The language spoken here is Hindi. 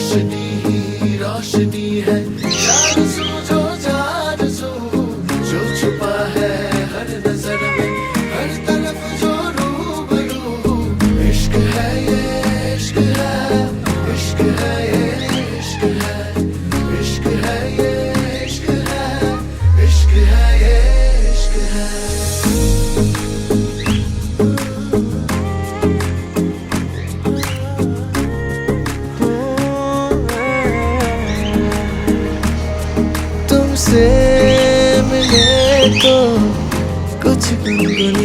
रोशनी ही रोशनी है, जान सो जो छुपा है हर नजर में, हर तरफ जो रूबरू। इश्क है ये इश्क है, इश्क है ये इश्क है, इश्क है ये इश्क है, इश्क है ये इश्क है। तुमसे मिले तो कुछ गुनगुन